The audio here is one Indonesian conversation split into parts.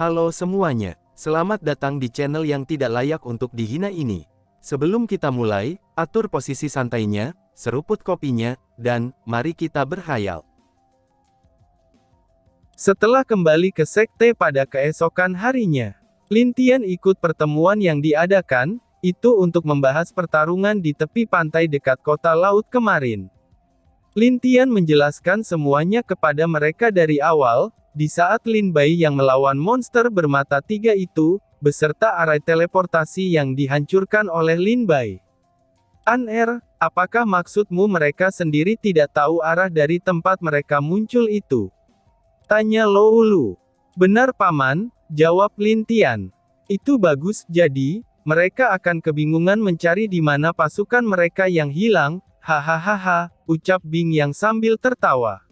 Halo semuanya, selamat datang di channel yang tidak layak untuk dihina ini. Sebelum kita mulai, atur posisi santainya, seruput kopinya, dan mari kita berhayal. Setelah kembali ke sekte pada keesokan harinya, Lin Tian ikut pertemuan yang diadakan, itu untuk membahas pertarungan di tepi pantai dekat kota laut kemarin. Lin Tian menjelaskan semuanya kepada mereka dari awal, di saat Lin Bai yang melawan monster bermata tiga itu, beserta arai teleportasi yang dihancurkan oleh Lin Bai. An-er, apakah maksudmu mereka sendiri tidak tahu arah dari tempat mereka muncul itu? Tanya Loulu. Benar paman, jawab Lin Tian. Itu bagus, jadi, mereka akan kebingungan mencari di mana pasukan mereka yang hilang. Hahaha, ucap Bing yang sambil tertawa.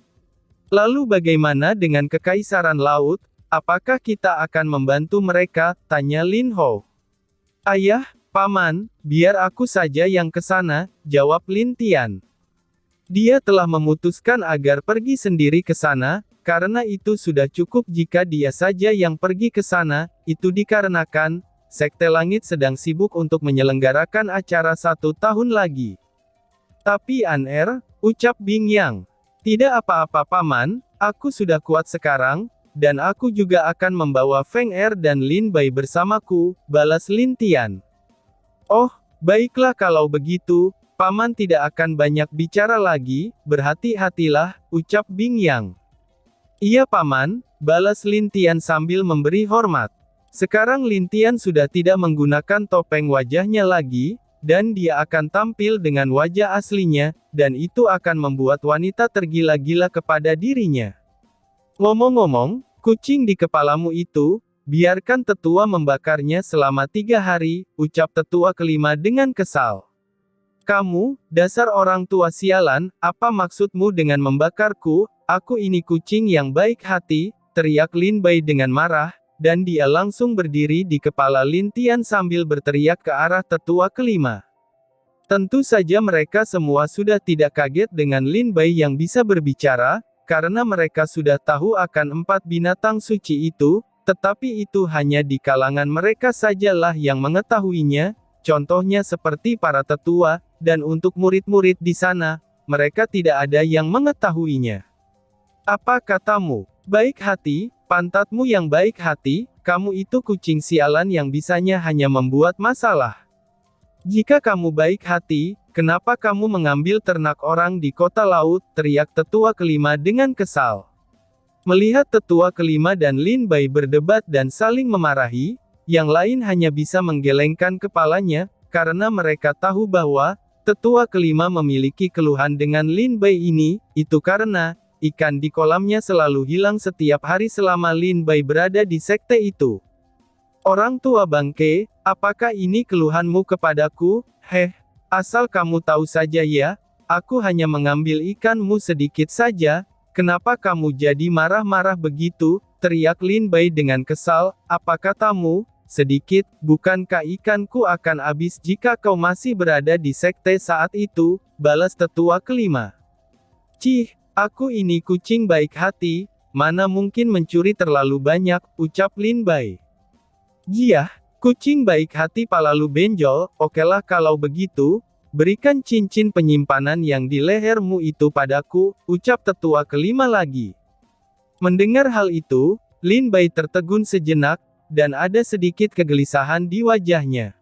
Lalu bagaimana dengan Kekaisaran Laut? Apakah kita akan membantu mereka? Tanya Lin Hou. Ayah, paman, biar aku saja yang ke sana, jawab Lin Tian. Dia telah memutuskan agar pergi sendiri ke sana, karena itu sudah cukup jika dia saja yang pergi ke sana, itu dikarenakan, Sekte Langit sedang sibuk untuk menyelenggarakan acara 1 tahun lagi. Tapi An-er, ucap Bing Yang. Tidak apa-apa paman, aku sudah kuat sekarang, dan aku juga akan membawa Feng Er dan Lin Bai bersamaku, balas Lin Tian. Oh, baiklah kalau begitu, paman tidak akan banyak bicara lagi, berhati-hatilah, ucap Bing Yang. Iya paman, balas Lin Tian sambil memberi hormat. Sekarang Lin Tian sudah tidak menggunakan topeng wajahnya lagi, dan dia akan tampil dengan wajah aslinya, dan itu akan membuat wanita tergila-gila kepada dirinya. Ngomong-ngomong, kucing di kepalamu itu, biarkan tetua membakarnya selama 3 hari, ucap tetua kelima dengan kesal. Kamu, dasar orang tua sialan, apa maksudmu dengan membakarku? Aku ini kucing yang baik hati, teriak Lin Bai dengan marah, dan dia langsung berdiri di kepala Lin Tian sambil berteriak ke arah tetua kelima. Tentu saja mereka semua sudah tidak kaget dengan Lin Bai yang bisa berbicara, karena mereka sudah tahu akan 4 binatang suci itu, tetapi itu hanya di kalangan mereka sajalah yang mengetahuinya, contohnya seperti para tetua, dan untuk murid-murid di sana, mereka tidak ada yang mengetahuinya. Apa katamu? Baik hati, pantatmu yang baik hati, kamu itu kucing sialan yang bisanya hanya membuat masalah. Jika kamu baik hati, kenapa kamu mengambil ternak orang di kota laut, teriak tetua kelima dengan kesal. Melihat tetua kelima dan Lin Bai berdebat dan saling memarahi, yang lain hanya bisa menggelengkan kepalanya, karena mereka tahu bahwa, tetua kelima memiliki keluhan dengan Lin Bai ini, itu karena, ikan di kolamnya selalu hilang setiap hari selama Lin Bai berada di sekte itu. Orang tua bangke, apakah ini keluhanmu kepadaku? Heh, asal kamu tahu saja ya, aku hanya mengambil ikanmu sedikit saja, kenapa kamu jadi marah-marah begitu? Teriak Lin Bai dengan kesal, apa katamu? Sedikit, bukankah ikanku akan habis jika kau masih berada di sekte saat itu? Balas tetua kelima. Cih, aku ini kucing baik hati, mana mungkin mencuri terlalu banyak, ucap Lin Bai. Giah, kucing baik hati palalu benjol, okelah kalau begitu, berikan cincin penyimpanan yang di lehermu itu padaku, ucap tetua kelima lagi. Mendengar hal itu, Lin Bai tertegun sejenak, dan ada sedikit kegelisahan di wajahnya.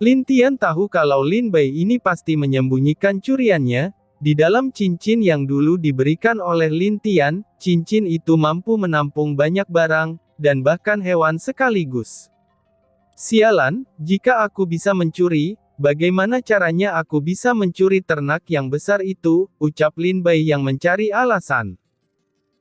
Lin Tian tahu kalau Lin Bai ini pasti menyembunyikan curiannya. Di dalam cincin yang dulu diberikan oleh Lin Tian, cincin itu mampu menampung banyak barang, dan bahkan hewan sekaligus. Sialan, jika aku bisa mencuri, bagaimana caranya aku bisa mencuri ternak yang besar itu, ucap Lin Bai yang mencari alasan.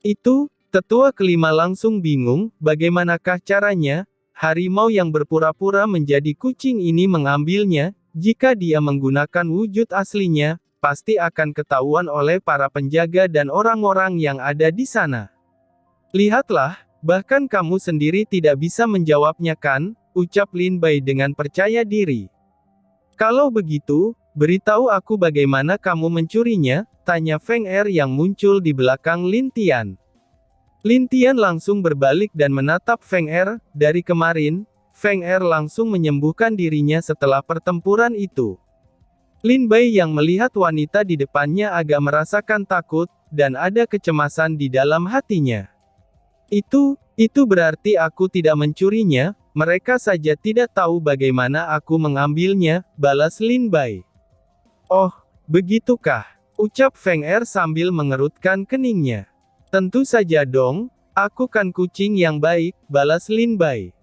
Itu, tetua kelima langsung bingung, bagaimanakah caranya, harimau yang berpura-pura menjadi kucing ini mengambilnya, jika dia menggunakan wujud aslinya, pasti akan ketahuan oleh para penjaga dan orang-orang yang ada di sana. Lihatlah, bahkan kamu sendiri tidak bisa menjawabnya kan, ucap Lin Bai dengan percaya diri. Kalau begitu, beritahu aku bagaimana kamu mencurinya, tanya Feng Er yang muncul di belakang Lin Tian. Lin Tian langsung berbalik dan menatap Feng Er. Dari kemarin, Feng Er langsung menyembuhkan dirinya setelah pertempuran itu. Lin Bai yang melihat wanita di depannya agak merasakan takut, dan ada kecemasan di dalam hatinya. Itu berarti aku tidak mencurinya, mereka saja tidak tahu bagaimana aku mengambilnya, balas Lin Bai. Oh, begitukah? Ucap Feng Er sambil mengerutkan keningnya. Tentu saja dong, aku kan kucing yang baik, balas Lin Bai.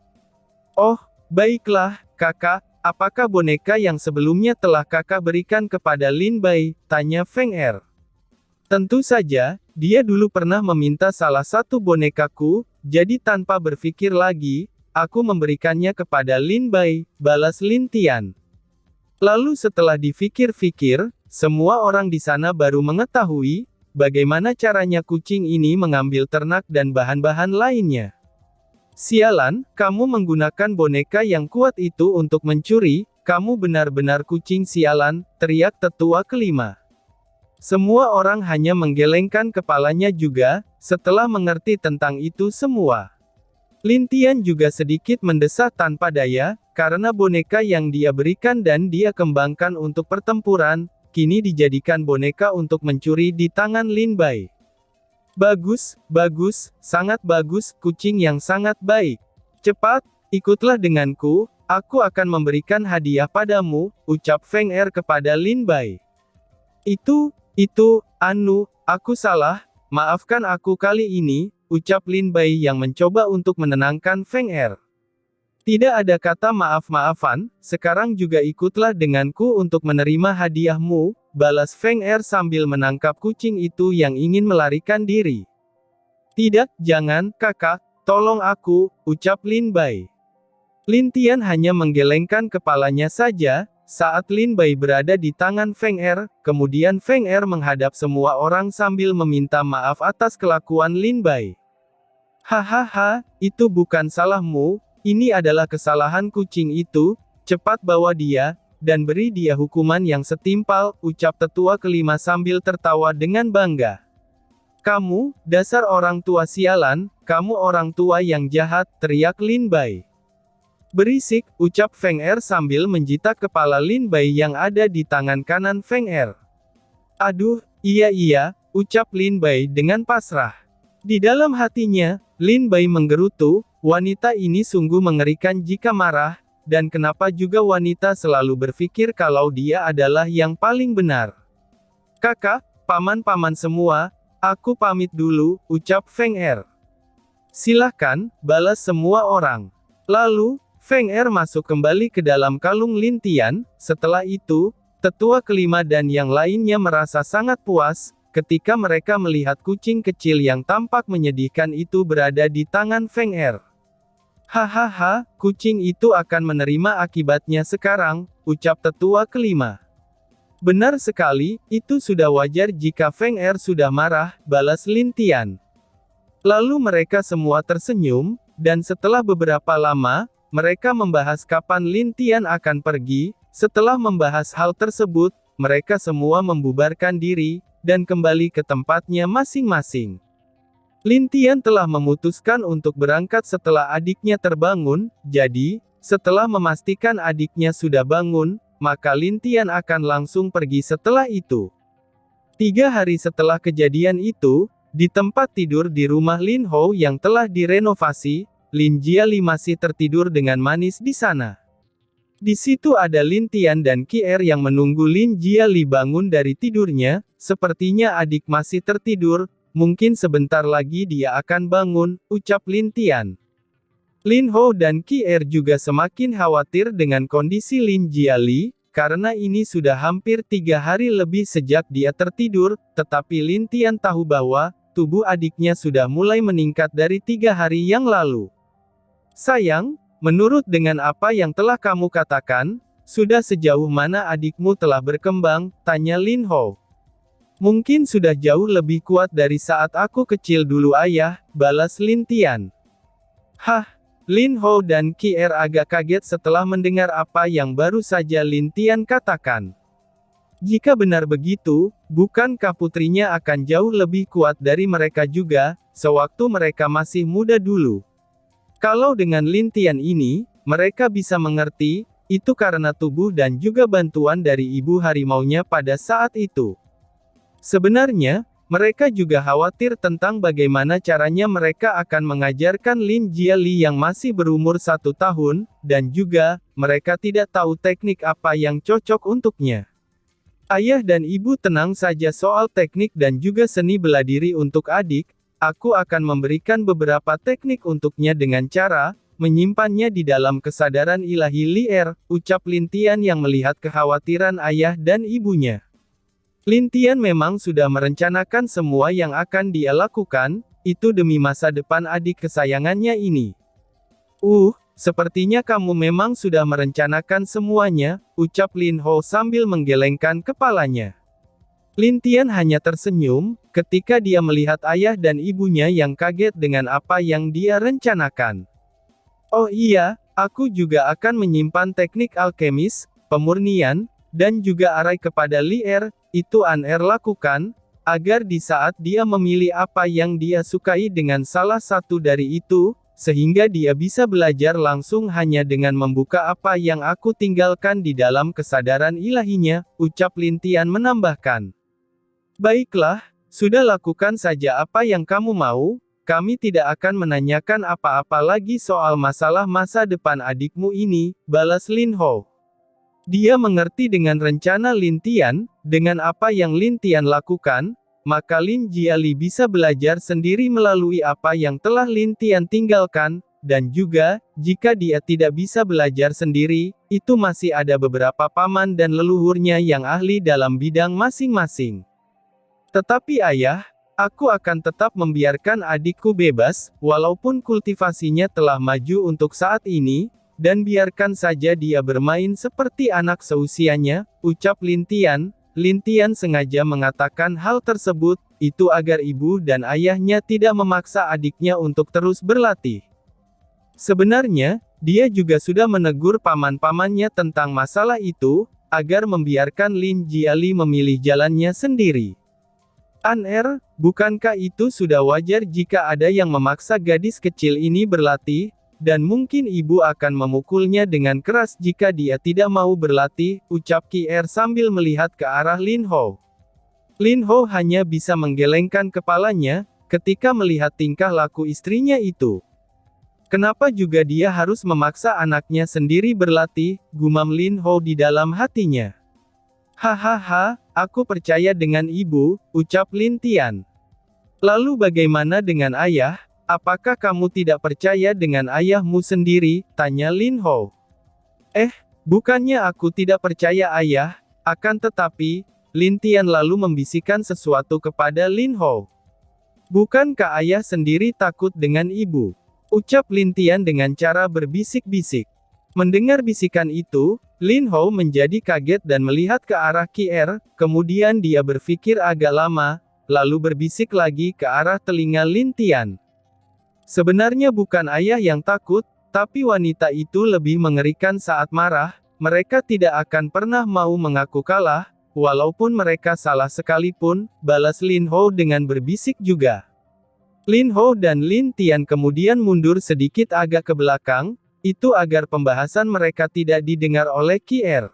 Oh, baiklah, kakak, apakah boneka yang sebelumnya telah kakak berikan kepada Lin Bai, tanya Feng Er. Tentu saja, dia dulu pernah meminta salah satu bonekaku, jadi tanpa berpikir lagi, aku memberikannya kepada Lin Bai, balas Lin Tian. Lalu setelah dipikir-pikir, semua orang di sana baru mengetahui, bagaimana caranya kucing ini mengambil ternak dan bahan-bahan lainnya. Sialan, kamu menggunakan boneka yang kuat itu untuk mencuri, kamu benar-benar kucing sialan, teriak tetua kelima. Semua orang hanya menggelengkan kepalanya juga, setelah mengerti tentang itu semua. Lin Tian juga sedikit mendesah tanpa daya, karena boneka yang dia berikan dan dia kembangkan untuk pertempuran, kini dijadikan boneka untuk mencuri di tangan Lin Bai. Bagus, bagus, sangat bagus, kucing yang sangat baik. Cepat, ikutlah denganku, aku akan memberikan hadiah padamu, ucap Feng Er kepada Lin Bai. Aku salah, maafkan aku kali ini, ucap Lin Bai yang mencoba untuk menenangkan Feng Er. Tidak ada kata maaf-maafan, sekarang juga ikutlah denganku untuk menerima hadiahmu, balas Feng Er sambil menangkap kucing itu yang ingin melarikan diri. Tidak, jangan, kakak, tolong aku, ucap Lin Bai. Lin Tian hanya menggelengkan kepalanya saja, saat Lin Bai berada di tangan Feng Er, kemudian Feng Er menghadap semua orang sambil meminta maaf atas kelakuan Lin Bai. Hahaha, itu bukan salahmu, ini adalah kesalahan kucing itu, cepat bawa dia, dan beri dia hukuman yang setimpal, ucap tetua kelima sambil tertawa dengan bangga. Kamu, dasar orang tua sialan, kamu orang tua yang jahat, teriak Lin Bai. Berisik, ucap Feng Er sambil menjitak kepala Lin Bai yang ada di tangan kanan Feng Er. Aduh, iya, ucap Lin Bai dengan pasrah. Di dalam hatinya, Lin Bai menggerutu, wanita ini sungguh mengerikan jika marah, dan kenapa juga wanita selalu berpikir kalau dia adalah yang paling benar. Kakak, paman-paman semua, aku pamit dulu, ucap Feng Er. Silahkan, balas semua orang. Lalu, Feng Er masuk kembali ke dalam kalung Lin Tian, setelah itu, tetua kelima dan yang lainnya merasa sangat puas, ketika mereka melihat kucing kecil yang tampak menyedihkan itu berada di tangan Feng Er. Hahaha, kucing itu akan menerima akibatnya sekarang, ucap tetua kelima. Benar sekali, itu sudah wajar jika Feng Er sudah marah, balas Lin Tian. Lalu mereka semua tersenyum, dan setelah beberapa lama, mereka membahas kapan Lin Tian akan pergi. Setelah membahas hal tersebut, mereka semua membubarkan diri, dan kembali ke tempatnya masing-masing. Lin Tian telah memutuskan untuk berangkat setelah adiknya terbangun, jadi, setelah memastikan adiknya sudah bangun, maka Lin Tian akan langsung pergi setelah itu. 3 hari setelah kejadian itu, di tempat tidur di rumah Lin Hou yang telah direnovasi, Lin Jiali masih tertidur dengan manis di sana. Di situ ada Lin Tian dan Qi Er yang menunggu Lin Jiali bangun dari tidurnya, sepertinya adik masih tertidur, mungkin sebentar lagi dia akan bangun, ucap Lin Tian. Lin Hou dan Qi Er juga semakin khawatir dengan kondisi Lin Jiali, karena ini sudah hampir 3 hari lebih sejak dia tertidur, tetapi Lin Tian tahu bahwa, tubuh adiknya sudah mulai meningkat dari 3 hari yang lalu. Sayang, menurut dengan apa yang telah kamu katakan, sudah sejauh mana adikmu telah berkembang, tanya Lin Hou. Mungkin sudah jauh lebih kuat dari saat aku kecil dulu ayah, balas Lin Tian. Hah, Lin Hou dan Qi Er agak kaget setelah mendengar apa yang baru saja Lin Tian katakan. Jika benar begitu, bukankah putrinya akan jauh lebih kuat dari mereka juga, sewaktu mereka masih muda dulu? Kalau dengan Lin Tian ini, mereka bisa mengerti, itu karena tubuh dan juga bantuan dari ibu harimaunya pada saat itu. Sebenarnya, mereka juga khawatir tentang bagaimana caranya mereka akan mengajarkan Lin Jiali yang masih berumur 1 tahun, dan juga, mereka tidak tahu teknik apa yang cocok untuknya. Ayah dan ibu tenang saja soal teknik dan juga seni bela diri untuk adik, aku akan memberikan beberapa teknik untuknya dengan cara, menyimpannya di dalam kesadaran ilahi Lier, ucap Lin Tian yang melihat kekhawatiran ayah dan ibunya. Lin Tian memang sudah merencanakan semua yang akan dia lakukan, itu demi masa depan adik kesayangannya ini. Sepertinya kamu memang sudah merencanakan semuanya, ucap Lin Ho sambil menggelengkan kepalanya. Lin Tian hanya tersenyum, ketika dia melihat ayah dan ibunya yang kaget dengan apa yang dia rencanakan. Oh iya, aku juga akan menyimpan teknik alkemis, pemurnian, dan juga arai kepada Lier, itu An-Er lakukan, agar di saat dia memilih apa yang dia sukai dengan salah satu dari itu, sehingga dia bisa belajar langsung hanya dengan membuka apa yang aku tinggalkan di dalam kesadaran ilahinya, ucap Lin Tian menambahkan. Baiklah, sudah lakukan saja apa yang kamu mau, kami tidak akan menanyakan apa-apa lagi soal masalah masa depan adikmu ini, balas Lin Ho. Dia mengerti dengan rencana Lin Tian, dengan apa yang Lin Tian lakukan, maka Lin Jiali bisa belajar sendiri melalui apa yang telah Lin Tian tinggalkan, dan juga, jika dia tidak bisa belajar sendiri, itu masih ada beberapa paman dan leluhurnya yang ahli dalam bidang masing-masing. Tetapi ayah, aku akan tetap membiarkan adikku bebas, walaupun kultivasinya telah maju untuk saat ini, dan biarkan saja dia bermain seperti anak seusianya, ucap Lin Tian. Lin Tian sengaja mengatakan hal tersebut, itu agar ibu dan ayahnya tidak memaksa adiknya untuk terus berlatih. Sebenarnya, dia juga sudah menegur paman-pamannya tentang masalah itu, agar membiarkan Lin Jiali memilih jalannya sendiri. An-Er, bukankah itu sudah wajar jika ada yang memaksa gadis kecil ini berlatih? Dan mungkin ibu akan memukulnya dengan keras jika dia tidak mau berlatih, ucap Ki-Er sambil melihat ke arah Lin Ho. Lin Ho hanya bisa menggelengkan kepalanya, ketika melihat tingkah laku istrinya itu. Kenapa juga dia harus memaksa anaknya sendiri berlatih, gumam Lin Ho di dalam hatinya. Hahaha, aku percaya dengan ibu, ucap Lin Tian. Lalu bagaimana dengan ayah? Apakah kamu tidak percaya dengan ayahmu sendiri? Tanya Lin Ho. Bukannya aku tidak percaya ayah, akan tetapi, Lin Tian lalu membisikkan sesuatu kepada Lin Ho. Bukankah ayah sendiri takut dengan ibu? Ucap Lin Tian dengan cara berbisik-bisik. Mendengar bisikan itu, Lin Ho menjadi kaget dan melihat ke arah Ki-Er, kemudian dia berpikir agak lama, lalu berbisik lagi ke arah telinga Lin Tian. Sebenarnya bukan ayah yang takut, tapi wanita itu lebih mengerikan saat marah, mereka tidak akan pernah mau mengaku kalah, walaupun mereka salah sekalipun, balas Lin Ho dengan berbisik juga. Lin Ho dan Lin Tian kemudian mundur sedikit agak ke belakang, itu agar pembahasan mereka tidak didengar oleh Ki-Er.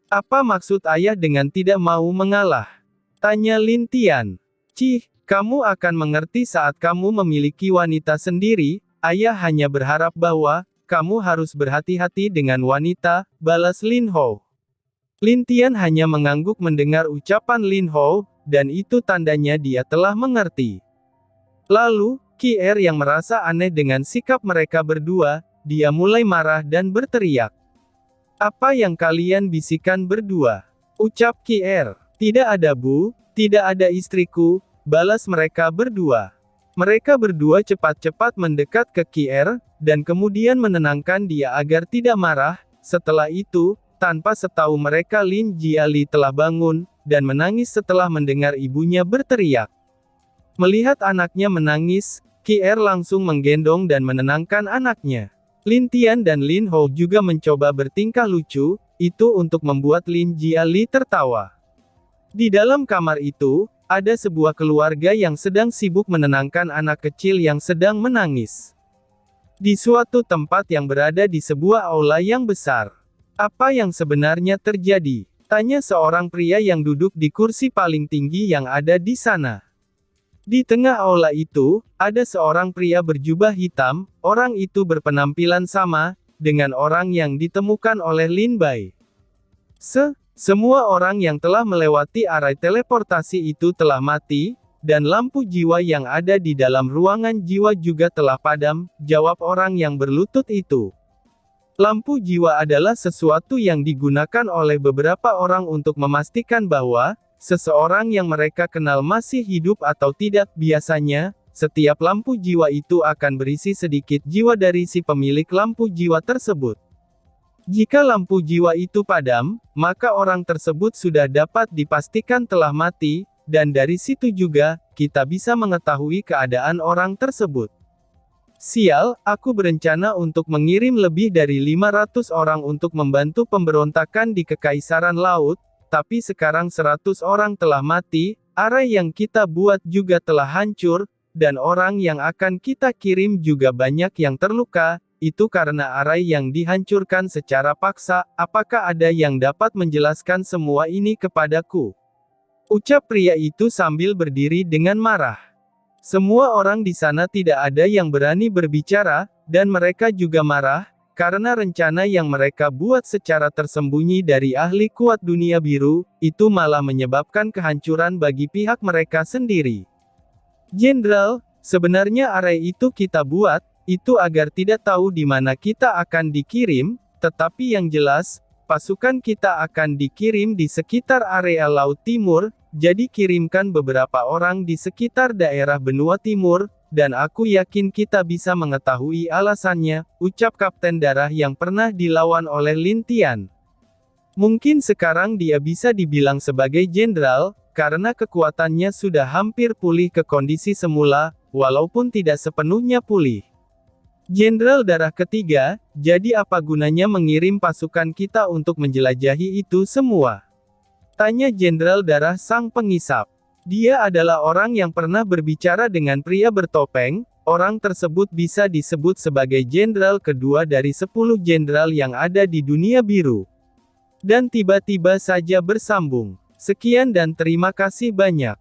Apa maksud ayah dengan tidak mau mengalah? Tanya Lin Tian. Kamu akan mengerti saat kamu memiliki wanita sendiri, ayah hanya berharap bahwa, kamu harus berhati-hati dengan wanita, balas Lin Ho. Lin Tian hanya mengangguk mendengar ucapan Lin Ho, dan itu tandanya dia telah mengerti. Lalu, Ki-Er yang merasa aneh dengan sikap mereka berdua, dia mulai marah dan berteriak. Apa yang kalian bisikan berdua? Ucap Ki-Er. Tidak ada bu, tidak ada istriku, balas mereka berdua. Mereka berdua cepat-cepat mendekat ke Ki-Er, dan kemudian menenangkan dia agar tidak marah. Setelah itu, tanpa setahu mereka Lin Jiali telah bangun, dan menangis setelah mendengar ibunya berteriak. Melihat anaknya menangis, Ki-Er langsung menggendong dan menenangkan anaknya. Lin Tian dan Lin Ho juga mencoba bertingkah lucu, itu untuk membuat Lin Jiali tertawa. Di dalam kamar itu, ada sebuah keluarga yang sedang sibuk menenangkan anak kecil yang sedang menangis. Di suatu tempat yang berada di sebuah aula yang besar. Apa yang sebenarnya terjadi? Tanya seorang pria yang duduk di kursi paling tinggi yang ada di sana. Di tengah aula itu, ada seorang pria berjubah hitam, orang itu berpenampilan sama, dengan orang yang ditemukan oleh Lin Bai. Semua orang yang telah melewati area teleportasi itu telah mati, dan lampu jiwa yang ada di dalam ruangan jiwa juga telah padam, jawab orang yang berlutut itu. Lampu jiwa adalah sesuatu yang digunakan oleh beberapa orang untuk memastikan bahwa seseorang yang mereka kenal masih hidup atau tidak. Biasanya, setiap lampu jiwa itu akan berisi sedikit jiwa dari si pemilik lampu jiwa tersebut. Jika lampu jiwa itu padam, maka orang tersebut sudah dapat dipastikan telah mati, dan dari situ juga, kita bisa mengetahui keadaan orang tersebut. Sial, aku berencana untuk mengirim lebih dari 500 orang untuk membantu pemberontakan di Kekaisaran Laut, tapi sekarang 100 orang telah mati, area yang kita buat juga telah hancur, dan orang yang akan kita kirim juga banyak yang terluka, itu karena area yang dihancurkan secara paksa. Apakah ada yang dapat menjelaskan semua ini kepadaku? Ucap pria itu sambil berdiri dengan marah. Semua orang di sana tidak ada yang berani berbicara, dan mereka juga marah, karena rencana yang mereka buat secara tersembunyi dari ahli kuat dunia biru, itu malah menyebabkan kehancuran bagi pihak mereka sendiri. Jenderal, sebenarnya area itu kita buat, itu agar tidak tahu di mana kita akan dikirim, tetapi yang jelas, pasukan kita akan dikirim di sekitar area Laut Timur, jadi kirimkan beberapa orang di sekitar daerah benua timur, dan aku yakin kita bisa mengetahui alasannya, ucap Kapten Darah yang pernah dilawan oleh Lin Tian. Mungkin sekarang dia bisa dibilang sebagai jenderal, karena kekuatannya sudah hampir pulih ke kondisi semula, walaupun tidak sepenuhnya pulih. Jenderal Darah ketiga, jadi apa gunanya mengirim pasukan kita untuk menjelajahi itu semua? Tanya Jenderal Darah sang pengisap. Dia adalah orang yang pernah berbicara dengan pria bertopeng, orang tersebut bisa disebut sebagai jenderal kedua dari 10 jenderal yang ada di dunia biru. Dan tiba-tiba saja bersambung. Sekian dan terima kasih banyak.